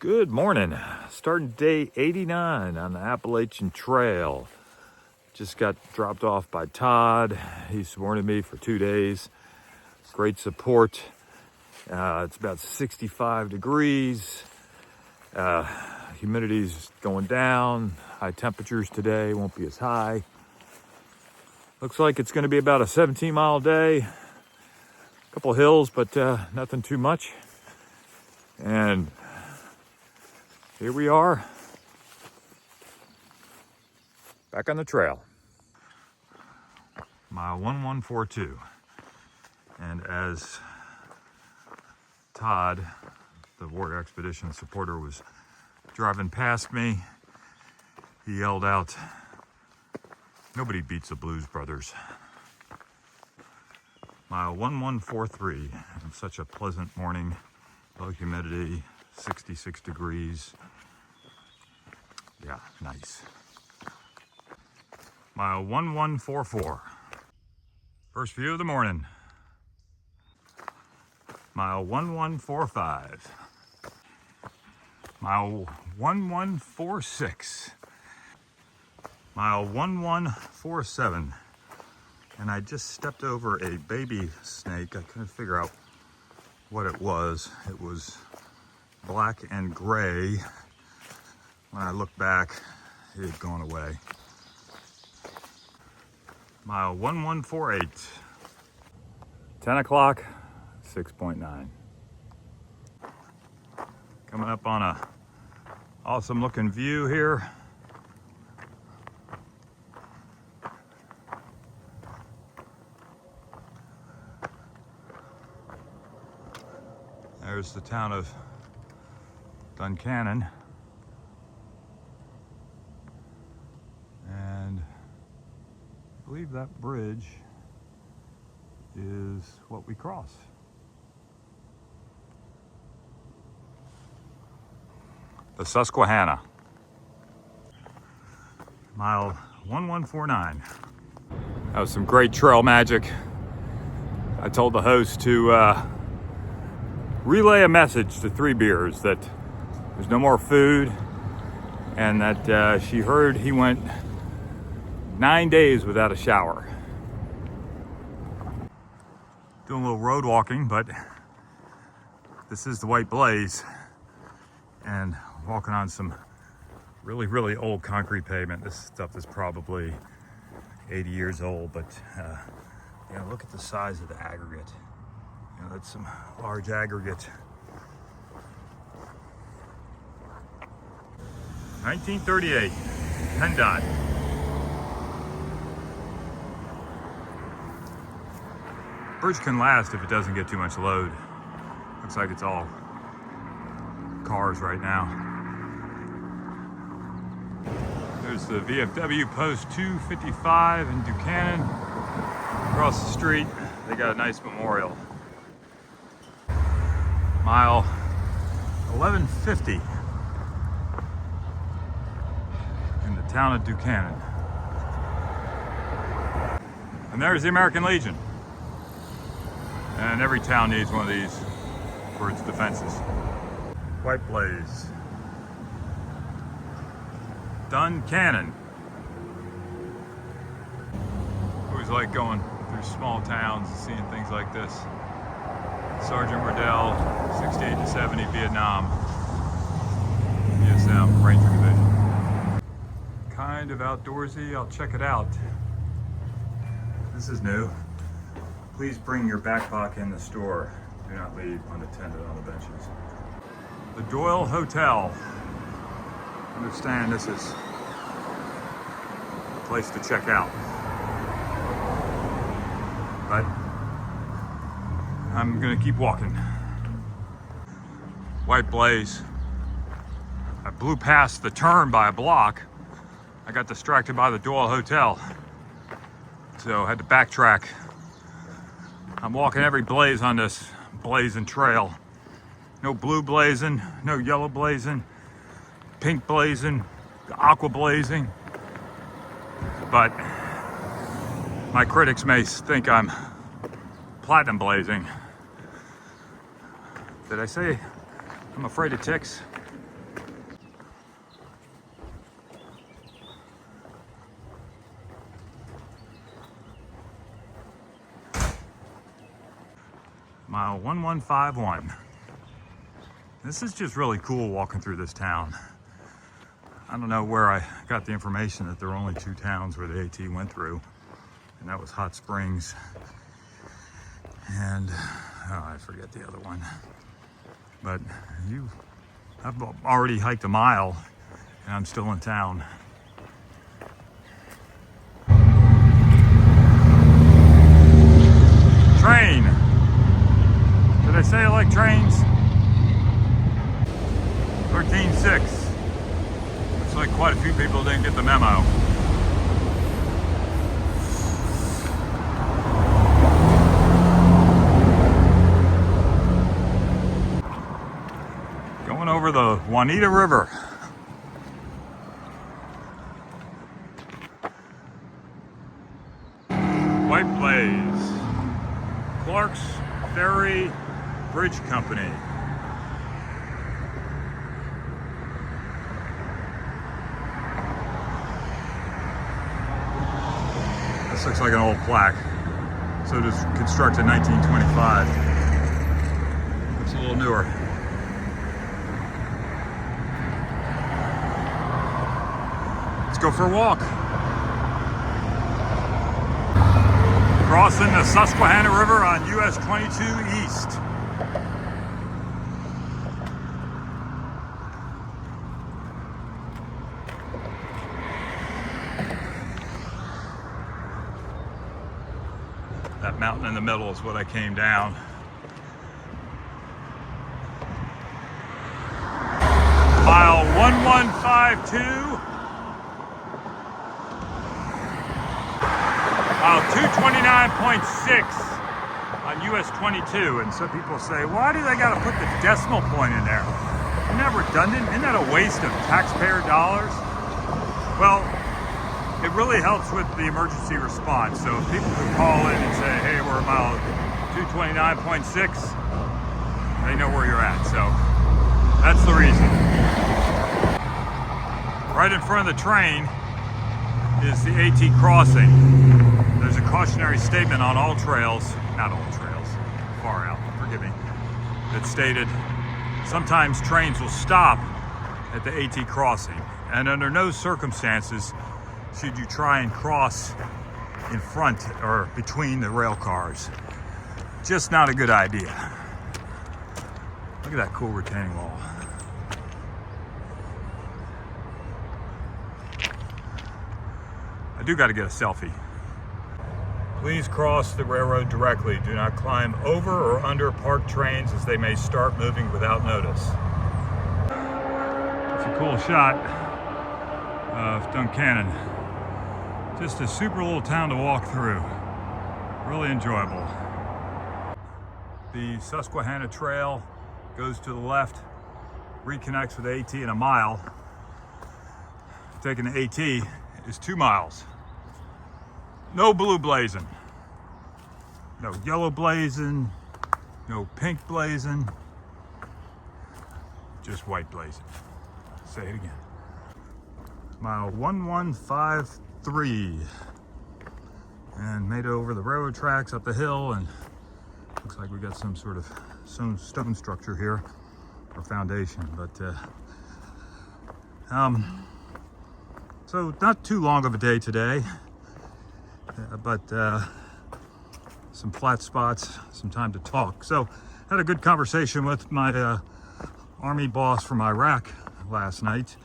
Good morning. Starting day 89 on the Appalachian Trail. Just got dropped off by Todd. He supported me for 2 days. Great support. It's about 65 degrees. Humidity's going down. High temperatures today won't be as high. Looks like it's going to be about a 17-mile day. A couple hills, but nothing too much. And here we are, back on the trail. Mile 1142. And as Todd, the Warrior Expedition supporter, was driving past me, he yelled out, "Nobody beats the Blues Brothers." Mile 1143, and such a pleasant morning, low humidity, 66 degrees. Yeah, nice. Mile 1144. First view of the morning. Mile 1145. Mile 1146. Mile 1147. And I just stepped over a baby snake. I couldn't figure out what it was. It was black and gray. When I looked back, it had gone away. Mile 1148. 10 o'clock, 6.9. Coming up on a awesome looking view here. There's the town of Duncannon. And I believe that bridge is what we cross. The Susquehanna. Mile 1149. That was some great trail magic. I told the host to relay a message to Three Beers that there's no more food, and that she heard he went 9 days without a shower. Doing a little road walking, but this is the White Blaze, and walking on some really old concrete pavement. This stuff is probably 80 years old, but you know, look at the size of the aggregate. You know, that's some large aggregate. 1938, PennDOT. Bridge can last if it doesn't get too much load. Looks like it's all cars right now. There's the VFW post 255 in Duncannon. Across the street, they got a nice memorial. Mile 1150. In the town of Duncannon. And there's the American Legion. And every town needs one of these for its defenses. White Blaze. Duncannon. Always like going through small towns and seeing things like this. Sergeant Riddell, 68 to 70, Vietnam. VSM, Ranger Division. Kind of outdoorsy, I'll check it out. This is new. Please bring your backpack in the store. Do not leave unattended on the benches. The Doyle Hotel. Understand this is a place to check out. But I'm gonna keep walking. White Blaze. I blew past the turn by a block. I got distracted by the Doyle Hotel. So I had to backtrack. I'm walking every blaze on this blazing trail. No blue blazing, no yellow blazing, pink blazing, aqua blazing. But my critics may think I'm platinum blazing. Did I say I'm afraid of ticks? Mile 1151. This is just really cool walking through this town. I don't know where I got the information that there are only 2 towns where the AT went through, and that was Hot Springs and I forget the other one. But I've already hiked a mile and I'm still in town. Train. Did I say I like trains? 13.6. Looks like quite a few people didn't get the memo. Going over the Juanita River. White Blaze. Clark's Ferry Bridge Company. This looks like an old plaque. So it was constructed in 1925. Looks a little newer. Let's go for a walk. Crossing the Susquehanna River on US 22 East. That mountain in the middle is what I came down. Mile 1152. Mile 229.6 on US 22. And some people say, why do they got to put the decimal point in there? Isn't that redundant? Isn't that a waste of taxpayer dollars? Well, it really helps with the emergency response. So if people could call in and say, hey, we're mile 229.6, they know where you're at. So that's the reason. Right in front of the train is the AT crossing. There's a cautionary statement on all trails, not all trails, far out, forgive me, that stated sometimes trains will stop at the AT crossing, and under no circumstances should you try and cross in front or between the rail cars. Just not a good idea. Look at that cool retaining wall. I do got to get a selfie. Please cross the railroad directly. Do not climb over or under parked trains as they may start moving without notice. It's a cool shot of Duncannon. Just a super little town to walk through. Really enjoyable. The Susquehanna Trail goes to the left, reconnects with AT in a mile. Taking the AT is 2 miles. No blue blazing, no yellow blazing, no pink blazing, just white blazing. Say it again. Mile 1153. And made it over the railroad tracks up the hill, and looks like we got some sort of stone structure here, or foundation, but so not too long of a day today. But some flat spots, some time to talk. So had a good conversation with my Army boss from Iraq last night.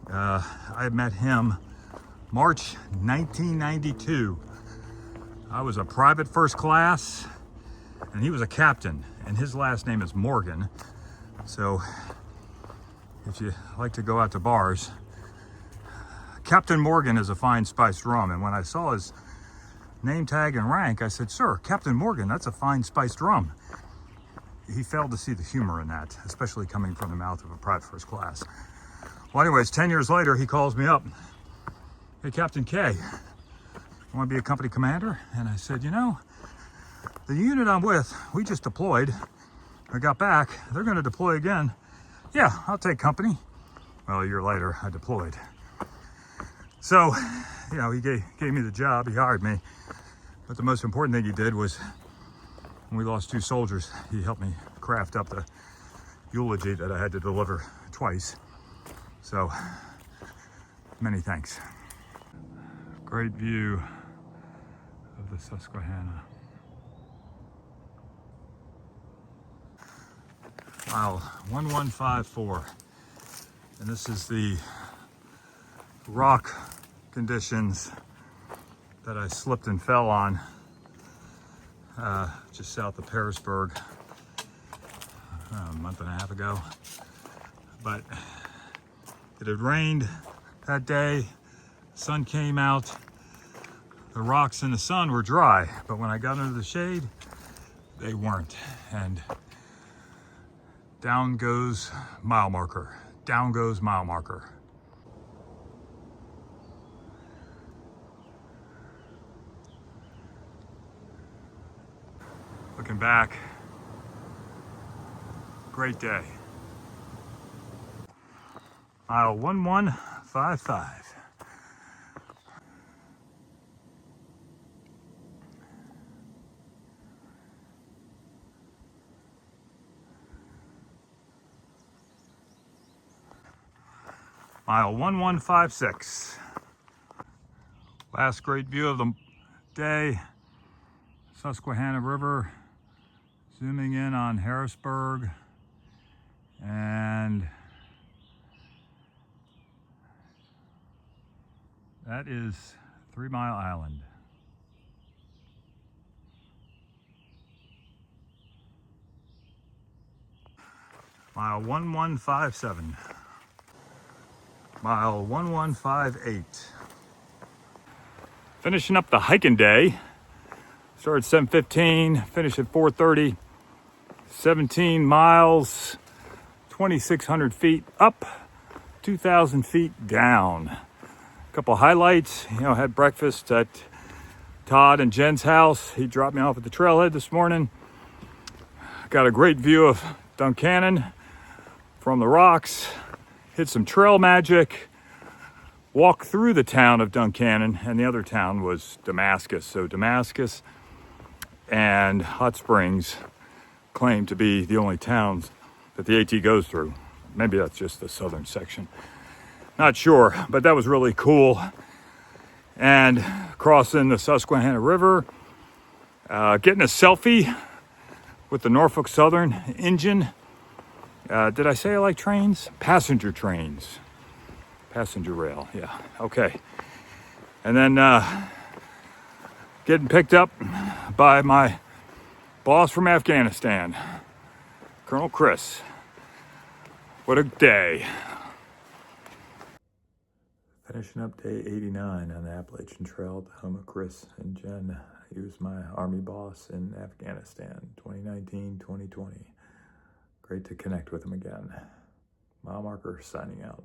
I met him March 1992. I was a private first class and he was a captain, and his last name is Morgan. So if you like to go out to bars, Captain Morgan is a fine spiced rum. And when I saw his name tag and rank, I said, sir, Captain Morgan, that's a fine spiced rum. He failed to see the humor in that, especially coming from the mouth of a private first class. Well, anyways, 10 years later, he calls me up. Hey, Captain K, you want to be a company commander? And I said, you know, the unit I'm with, we just deployed. I got back. They're going to deploy again. Yeah, I'll take company. Well, a year later, I deployed. So, you know, he gave me the job, he hired me. But the most important thing he did was when we lost 2 soldiers, he helped me craft up the eulogy that I had to deliver twice. So, many thanks. Great view of the Susquehanna. Mile 1154. And this is the rock conditions that I slipped and fell on just south of Pearisburg a month and a half ago. But it had rained that day, sun came out, the rocks in the sun were dry, but when I got under the shade, they weren't. And down goes mile marker, down goes mile marker. Looking back, great day. Mile 1155. Mile 1156. Last great view of the day, Susquehanna River, zooming in on Harrisburg, and that is 3 Mile Island. Mile 1157. Mile 1158. Finishing up the hiking day. Started at 7:15, finished at 4:30. 17 miles, 2,600 feet up, 2,000 feet down. A couple highlights, had breakfast at Todd and Jen's house. He dropped me off at the trailhead this morning. Got a great view of Duncannon from the rocks. Hit some trail magic. Walked through the town of Duncannon, and the other town was Damascus. So Damascus and Hot Springs claim to be the only towns that the AT goes through. Maybe that's just the southern section. Not sure, but that was really cool. And crossing the Susquehanna River, getting a selfie with the Norfolk Southern engine. Did I say I like trains? Passenger trains. Passenger rail, yeah, okay. And then getting picked up by my boss from Afghanistan, Colonel Chris. What a day. Finishing up day 89 on the Appalachian Trail, the home of Chris and Jen. He was my Army boss in Afghanistan, 2019, 2020. Great to connect with him again. Mile marker signing out.